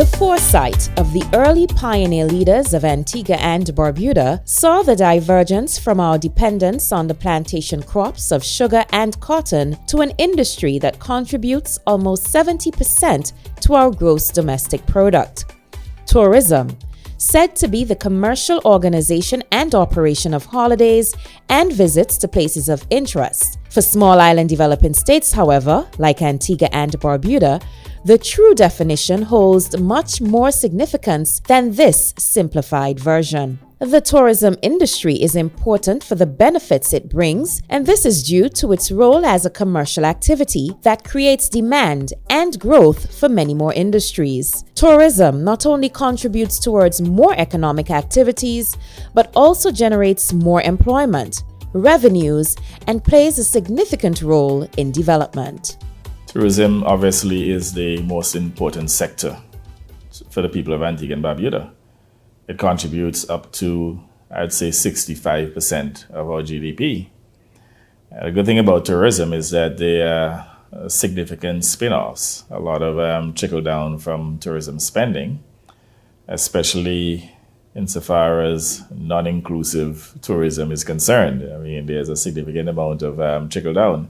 The foresight of the early pioneer leaders of Antigua and Barbuda saw the divergence from our dependence on the plantation crops of sugar and cotton to an industry that contributes almost 70% to our gross domestic product. Tourism, said to be the commercial organization and operation of holidays and visits to places of interest. For small island developing states, however, like Antigua and Barbuda, the true definition holds much more significance than this simplified version. The tourism industry is important for the benefits it brings, and this is due to its role as a commercial activity that creates demand and growth for many more industries. Tourism not only contributes towards more economic activities, but also generates more employment, revenues, and plays a significant role in development. Tourism obviously is the most important sector for the people of Antigua and Barbuda. It contributes up to, I'd say, 65% of our GDP. The good thing about tourism is that there are significant spin-offs, a lot of trickle down from tourism spending, especially insofar as non-inclusive tourism is concerned. I mean, there's a significant amount of trickle down.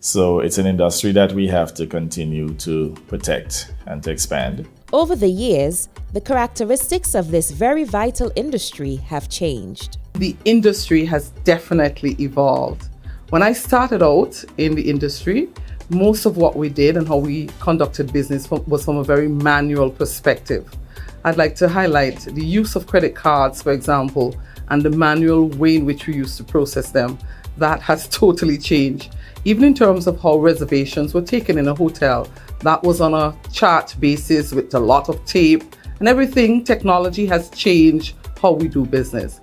So it's an industry that we have to continue to protect and to expand. Over the years, the characteristics of this very vital industry have changed. The industry has definitely evolved. When I started out in the industry, most of what we did and how we conducted business was from a very manual perspective. I'd like to highlight the use of credit cards, for example, and the manual way in which we used to process them. That has totally changed. Even in terms of how reservations were taken in a hotel, that was on a chart basis with a lot of tape and everything. Technology has changed how we do business.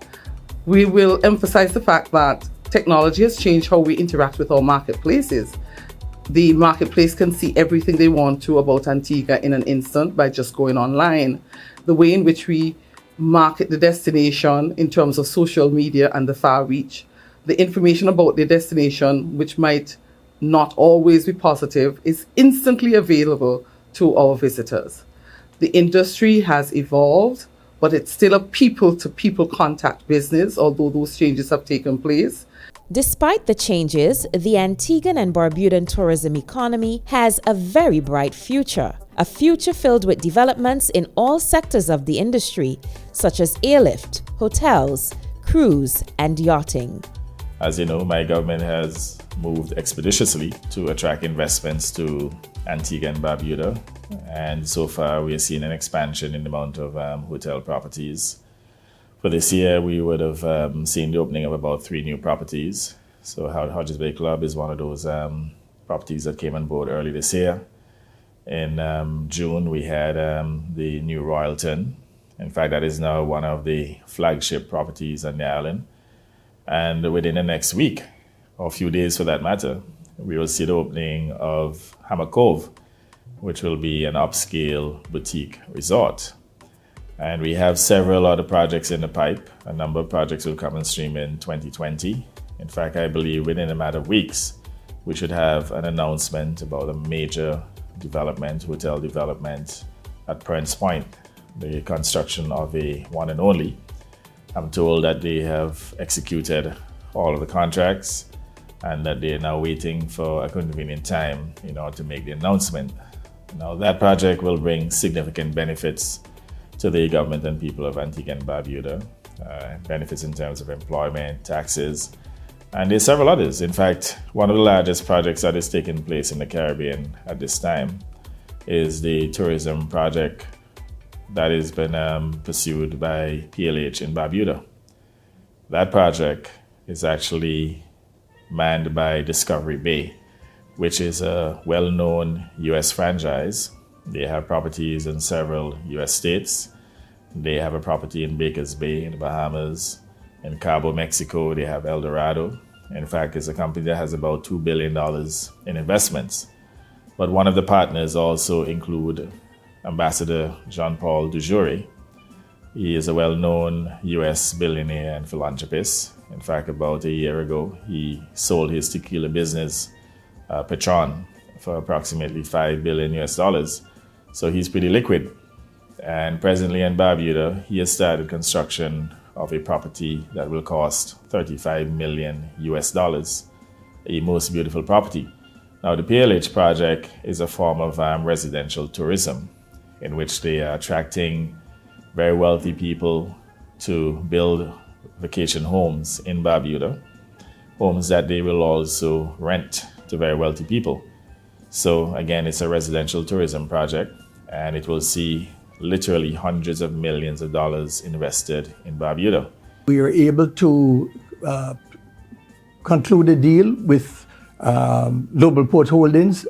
We will emphasize the fact that technology has changed how we interact with our marketplaces. The marketplace can see everything they want to about Antigua in an instant by just going online. The way in which we market the destination in terms of social media and the far reach. The information about the destination, which might not always be positive, is instantly available to our visitors. The industry has evolved, but it's still a people-to-people contact business, although those changes have taken place. Despite the changes, the Antiguan and Barbudan tourism economy has a very bright future. A future filled with developments in all sectors of the industry, such as airlift, hotels, cruise, and yachting. As you know, my government has moved expeditiously to attract investments to Antigua and Barbuda. And so far, we are seeing an expansion in the amount of hotel properties. For this year, we would have seen the opening of about 3 new properties. So Hodges Bay Club is one of those properties that came on board early this year. In June, we had the new Royalton. In fact, that is now one of the flagship properties on the island. And within the next week, or a few days for that matter, we will see the opening of Hammock Cove, which will be an upscale boutique resort. And we have several other projects in the pipe. A number of projects will come on stream in 2020. In fact, I believe within a matter of weeks, we should have an announcement about a major development, hotel development at Prince Point, the construction of a one and only. I'm told that they have executed all of the contracts and that they are now waiting for a convenient time in order to make the announcement. Now, that project will bring significant benefits to the government and people of Antigua and Barbuda, benefits in terms of employment, taxes, and there's several others. In fact, one of the largest projects that is taking place in the Caribbean at this time is the tourism project that has been pursued by PLH in Barbuda. That project is actually manned by Discovery Bay, which is a well-known U.S. franchise. They have properties in several U.S. states. They have a property in Baker's Bay in the Bahamas. In Cabo, Mexico, they have El Dorado. In fact, it's a company that has about $2 billion in investments. But one of the partners also include Ambassador Jean-Paul Dujouriez. He is a well-known U.S. billionaire and philanthropist. In fact, about a year ago, he sold his tequila business, Patron, for approximately $5 billion US. So he's pretty liquid. And presently in Barbuda, he has started construction of a property that will cost 35 million US dollars, a most beautiful property. Now, the PLH project is a form of residential tourism in which they are attracting very wealthy people to build vacation homes in Barbuda, homes that they will also rent to very wealthy people. So again, it's a residential tourism project, and it will see literally hundreds of millions of dollars invested in Barbuda. We were able to conclude a deal with Global Port Holdings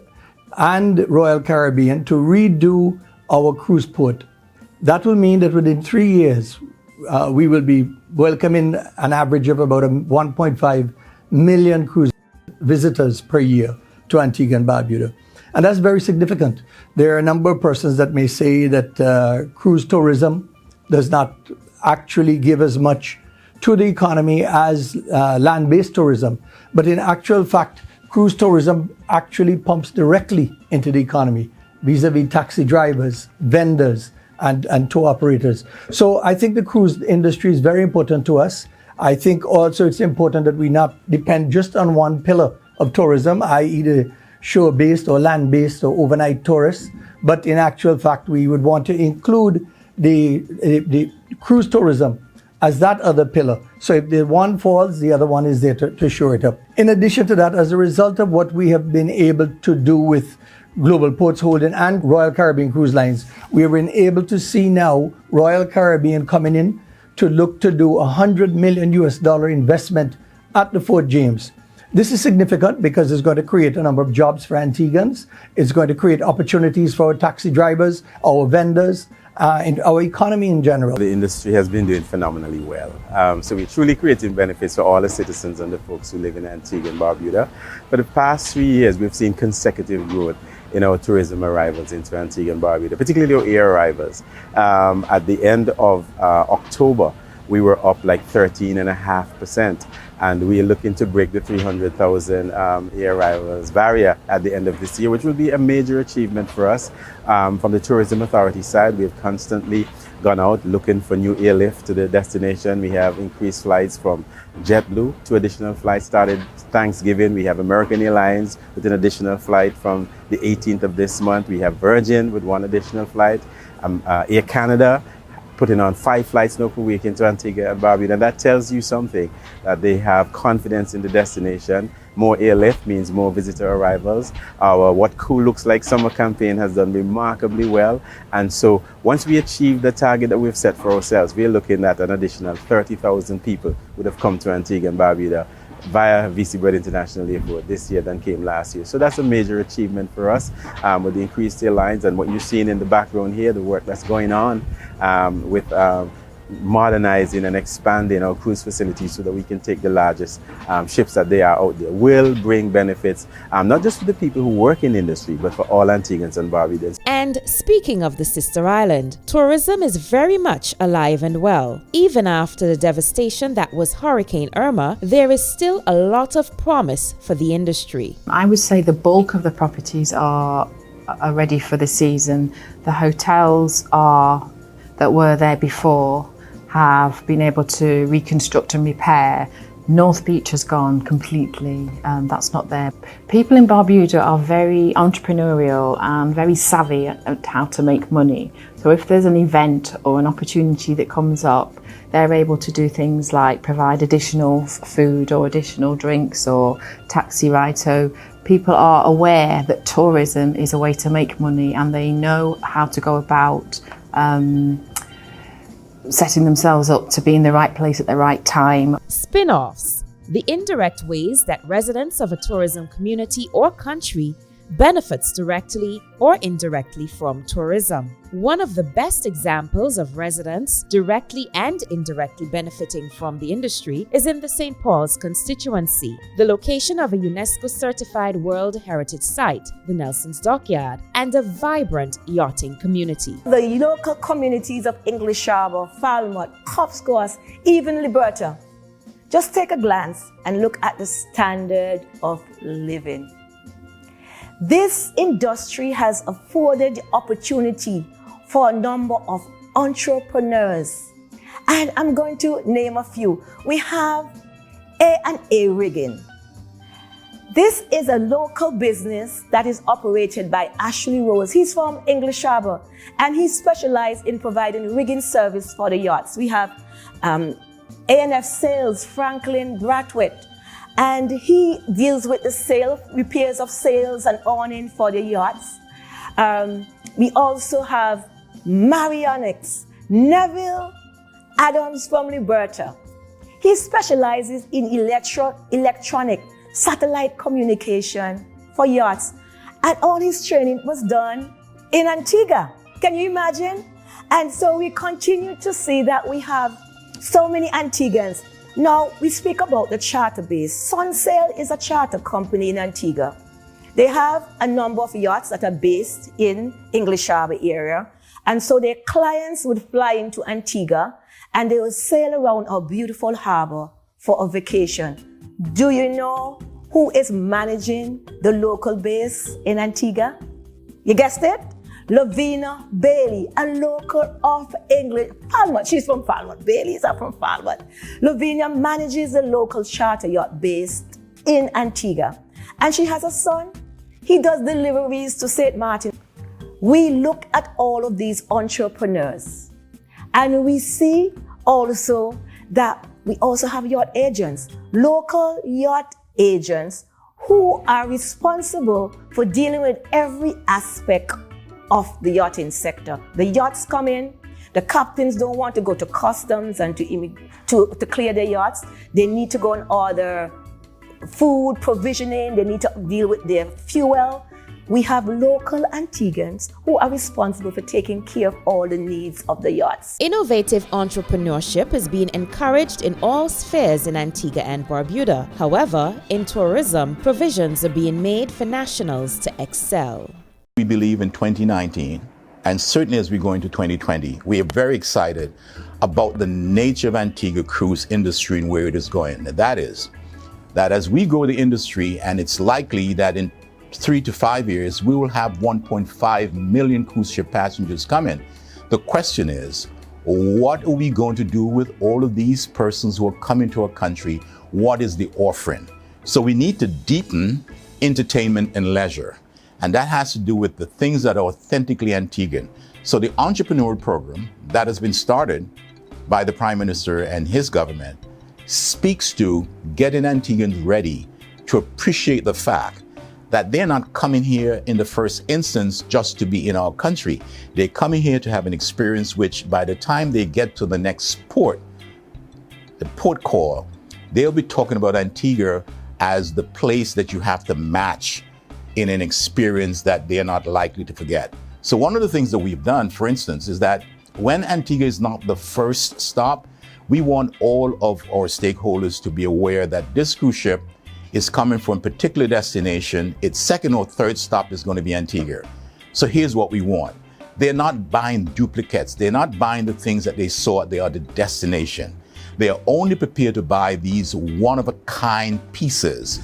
and Royal Caribbean to redo our cruise port. That will mean that within 3 years, we will be welcoming an average of about 1.5 million cruise visitors per year to Antigua and Barbuda. And that's very significant. There are a number of persons that may say that cruise tourism does not actually give as much to the economy as land-based tourism. But in actual fact, cruise tourism actually pumps directly into the economy vis-a-vis taxi drivers, vendors, and tour operators. So I think the cruise industry is very important to us. I think also it's important that we not depend just on one pillar of tourism, i.e. the shore-based or land-based or overnight tourists. But in actual fact, we would want to include the cruise tourism as that other pillar. So if the one falls, the other one is there to shore it up. In addition to that, as a result of what we have been able to do with Global Ports Holding and Royal Caribbean Cruise Lines, we have been able to see now Royal Caribbean coming in to look to do $100 million US investment at the Fort James. This is significant because it's going to create a number of jobs for Antiguans. It's going to create opportunities for our taxi drivers, our vendors, and our economy in general. The industry has been doing phenomenally well. So we're truly creating benefits for all the citizens and the folks who live in Antigua and Barbuda. For the past 3 years, we've seen consecutive growth in our tourism arrivals into Antigua and Barbuda, particularly our air arrivals. At the end of October, we were up like 13.5%. And we are looking to break the 300,000 air arrivals barrier at the end of this year, which will be a major achievement for us. From the Tourism Authority side, we have constantly gone out looking for new airlift to the destination. We have increased flights from JetBlue, 2 additional flights started Thanksgiving. We have American Airlines with an additional flight from the 18th of this month. We have Virgin with 1 additional flight, Air Canada putting on 5 flights now per week into Antigua and Barbuda. And that tells you something, that they have confidence in the destination. More airlift means more visitor arrivals. Our What Cool Looks Like summer campaign has done remarkably well. And so once we achieve the target that we've set for ourselves, we're looking at an additional 30,000 people would have come to Antigua and Barbuda via VC Bird International Airport this year than came last year. So that's a major achievement for us with the increased airlines and what you're seeing in the background here, the work that's going on with modernizing and expanding our cruise facilities so that we can take the largest ships that they are out there, will bring benefits, not just for the people who work in the industry, but for all Antiguans and Barbudans. And speaking of the sister island, tourism is very much alive and well. Even after the devastation that was Hurricane Irma, there is still a lot of promise for the industry. I would say the bulk of the properties are ready for the season. The hotels that were there before have been able to reconstruct and repair. North Beach has gone completely, that's not there. People in Barbuda are very entrepreneurial and very savvy at how to make money. So if there's an event or an opportunity that comes up, they're able to do things like provide additional food or additional drinks or taxi rides. So people are aware that tourism is a way to make money, and they know how to go about setting themselves up to be in the right place at the right time. Spin-offs, the indirect ways that residents of a tourism community or country benefits directly or indirectly from tourism. One of the best examples of residents directly and indirectly benefiting from the industry is in the St. Paul's constituency, the location of a UNESCO-certified World Heritage Site, the Nelson's Dockyard, and a vibrant yachting community. The local communities of English Harbour, Falmouth, Copscourse, even Liberta. Just take a glance and look at the standard of living. This industry has afforded the opportunity for a number of entrepreneurs. And I'm going to name a few. We have A&A Rigging. This is a local business that is operated by Ashley Rose. He's from English Harbour, and he specializes in providing rigging service for the yachts. We have A&F Sales, Franklin Brathwaite, and he deals with the sale, repairs of sails and awning for the yachts. We also have Marionics, Neville Adams from Liberta. He specializes in electronic satellite communication for yachts, and all his training was done in Antigua. Can you imagine? And so we continue to see that we have so many Antiguans. Now we speak about the charter base. Sunsail is a charter company in Antigua. They have a number of yachts that are based in English Harbour area, and so their clients would fly into Antigua and they will sail around our beautiful harbour for a vacation. Do you know who is managing the local base in Antigua? You guessed it? Lavina Bailey, a local of English, Falmouth. She's from Falmouth. Bailey's are from Falmouth. Lavina manages the local charter yacht based in Antigua. And she has a son. He does deliveries to St. Martin. We look at all of these entrepreneurs, and we see also that we also have yacht agents, local yacht agents who are responsible for dealing with every aspect of the yachting sector. The yachts come in, the captains don't want to go to customs and to clear their yachts. They need to go and order food, provisioning, they need to deal with their fuel. We have local Antiguans who are responsible for taking care of all the needs of the yachts. Innovative entrepreneurship is being encouraged in all spheres in Antigua and Barbuda. However, in tourism, provisions are being made for nationals to excel. We believe in 2019, and certainly as we go into 2020, we are very excited about the nature of Antigua cruise industry and where it is going. That is, that as we grow the industry, and it's likely that in 3 to 5 years, we will have 1.5 million cruise ship passengers coming. The question is, what are we going to do with all of these persons who are coming to our country? What is the offering? So we need to deepen entertainment and leisure. And that has to do with the things that are authentically Antiguan. So the entrepreneurial program that has been started by the Prime Minister and his government speaks to getting Antiguans ready to appreciate the fact that they're not coming here in the first instance just to be in our country. They're coming here to have an experience which by the time they get to the next port, the port call, they'll be talking about Antigua as the place that you have to match in an experience that they're not likely to forget. So one of the things that we've done, for instance, is that when Antigua is not the first stop, we want all of our stakeholders to be aware that this cruise ship is coming from a particular destination. Its second or third stop is going to be Antigua. So here's what we want. They're not buying duplicates. They're not buying the things that they saw at the other destination. They are only prepared to buy these one-of-a-kind pieces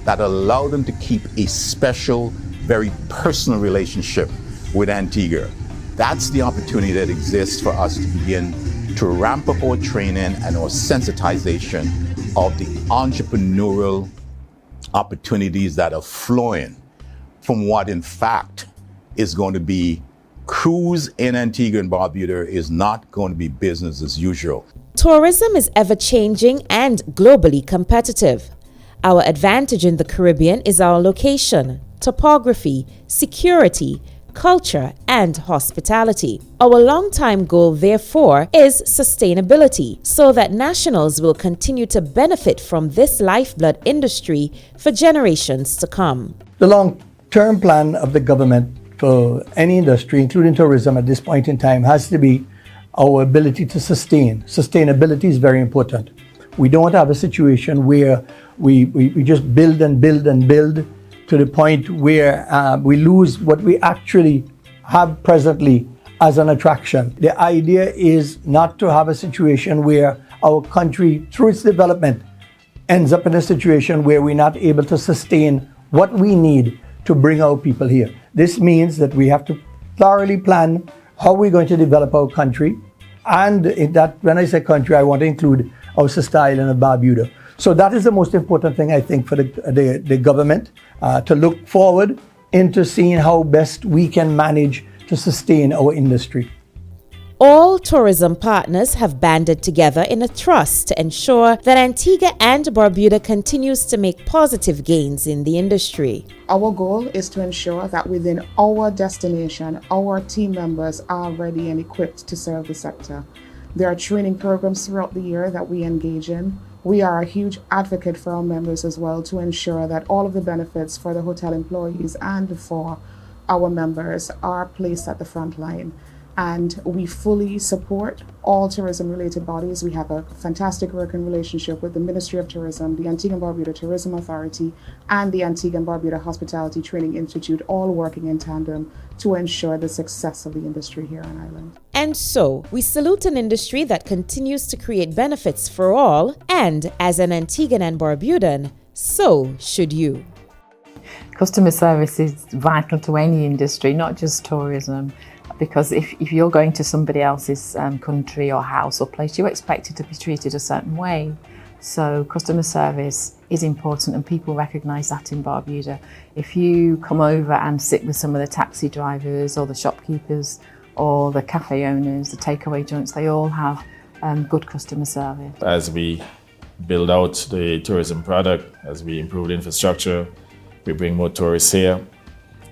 that allow them to keep a special, very personal relationship with Antigua. That's the opportunity that exists for us to begin to ramp up our training and our sensitization of the entrepreneurial opportunities that are flowing from what in fact is going to be cruise in Antigua and Barbuda is not going to be business as usual. Tourism is ever-changing and globally competitive. Our advantage in the Caribbean is our location, topography, security, culture, and hospitality. Our long-time goal, therefore, is sustainability, so that nationals will continue to benefit from this lifeblood industry for generations to come. The long-term plan of the government for any industry, including tourism at this point in time, has to be our ability to sustain. Sustainability is very important. We don't have a situation where we just build and build and build to the point where we lose what we actually have presently as an attraction. The idea is not to have a situation where our country, through its development, ends up in a situation where we're not able to sustain what we need to bring our people here. This means that we have to thoroughly plan how we're going to develop our country. And in that, when I say country, I want to include our sister island of Barbuda. So that is the most important thing, I think, for the government to look forward into seeing how best we can manage to sustain our industry. All tourism partners have banded together in a trust to ensure that Antigua and Barbuda continues to make positive gains in the industry. Our goal is to ensure that within our destination, our team members are ready and equipped to serve the sector. There are training programs throughout the year that we engage in. We are a huge advocate for our members as well to ensure that all of the benefits for the hotel employees and for our members are placed at the front line. And we fully support all tourism-related bodies. We have a fantastic working relationship with the Ministry of Tourism, the Antigua Barbuda Tourism Authority, and the Antigua Barbuda Hospitality Training Institute, all working in tandem to ensure the success of the industry here on island. And so, we salute an industry that continues to create benefits for all, and as an Antiguan and Barbudan, so should you. Customer service is vital to any industry, not just tourism. Because if you're going to somebody else's country or house or place, you're expected to be treated a certain way. So customer service is important, and people recognise that in Barbuda. If you come over and sit with some of the taxi drivers or the shopkeepers or the cafe owners, the takeaway joints, they all have good customer service. As we build out the tourism product, as we improve the infrastructure, we bring more tourists here,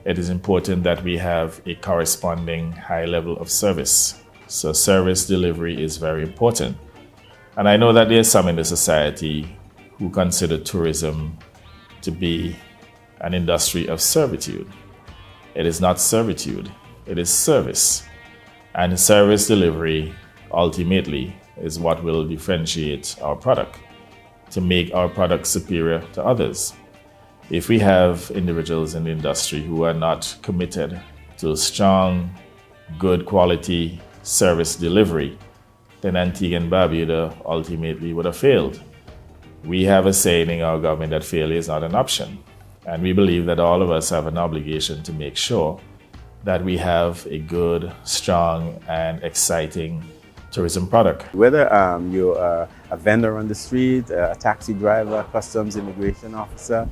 it is important that we have a corresponding high level of service. So service delivery is very important. And I know that there's some in the society who consider tourism to be an industry of servitude. It is not servitude, it is service. And service delivery ultimately is what will differentiate our product to make our product superior to others. If we have individuals in the industry who are not committed to strong, good quality service delivery, then Antigua and Barbuda ultimately would have failed. We have a saying in our government that failure is not an option. And we believe that all of us have an obligation to make sure that we have a good, strong, and exciting tourism product. Whether you're a vendor on the street, a taxi driver, customs immigration officer,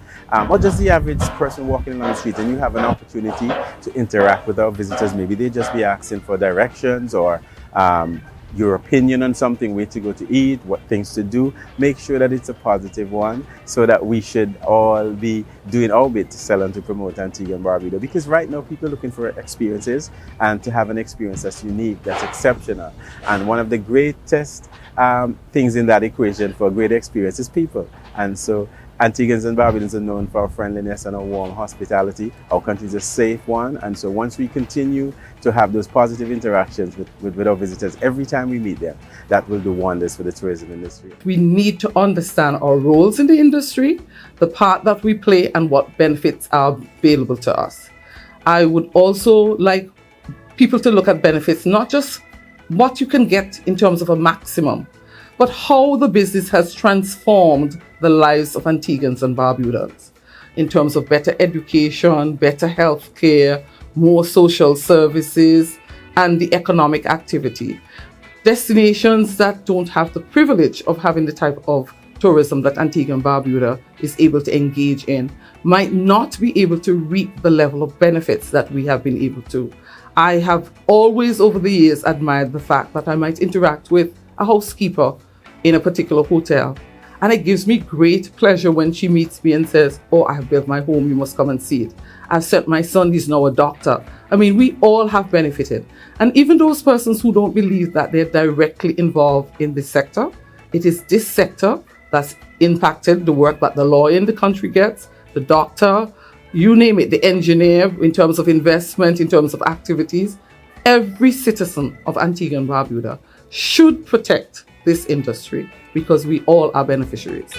or just the average person walking along the street, and you have an opportunity to interact with our visitors, maybe they just be asking for directions or your opinion on something, where to go to eat, what things to do, make sure that it's a positive one, so that we should all be doing our bit to sell and to promote Antigua and Barbuda. Because right now people are looking for experiences, and to have an experience that's unique, that's exceptional. And one of the greatest things in that equation for a great experience is people. And so Antiguans and Barbudans are known for our friendliness and our warm hospitality. Our country is a safe one, and so once we continue to have those positive interactions with our visitors every time we meet them, that will do wonders for the tourism industry. We need to understand our roles in the industry, the part that we play, and what benefits are available to us. I would also like people to look at benefits, not just what you can get in terms of a maximum, but how the business has transformed the lives of Antiguans and Barbudans in terms of better education, better health care, more social services, and the economic activity. Destinations that don't have the privilege of having the type of tourism that Antigua and Barbuda is able to engage in might not be able to reap the level of benefits that we have been able to. I have always over the years admired the fact that I might interact with a housekeeper in a particular hotel, and it gives me great pleasure when she meets me and says, "Oh, I have built my home, you must come and see it. I've sent my son, he's now a doctor." I mean, we all have benefited. And even those persons who don't believe that they're directly involved in this sector, it is this sector that's impacted the work that the lawyer in the country gets, the doctor, you name it, the engineer, in terms of investment, in terms of activities. Every citizen of Antigua and Barbuda should protect this industry, because we all are beneficiaries.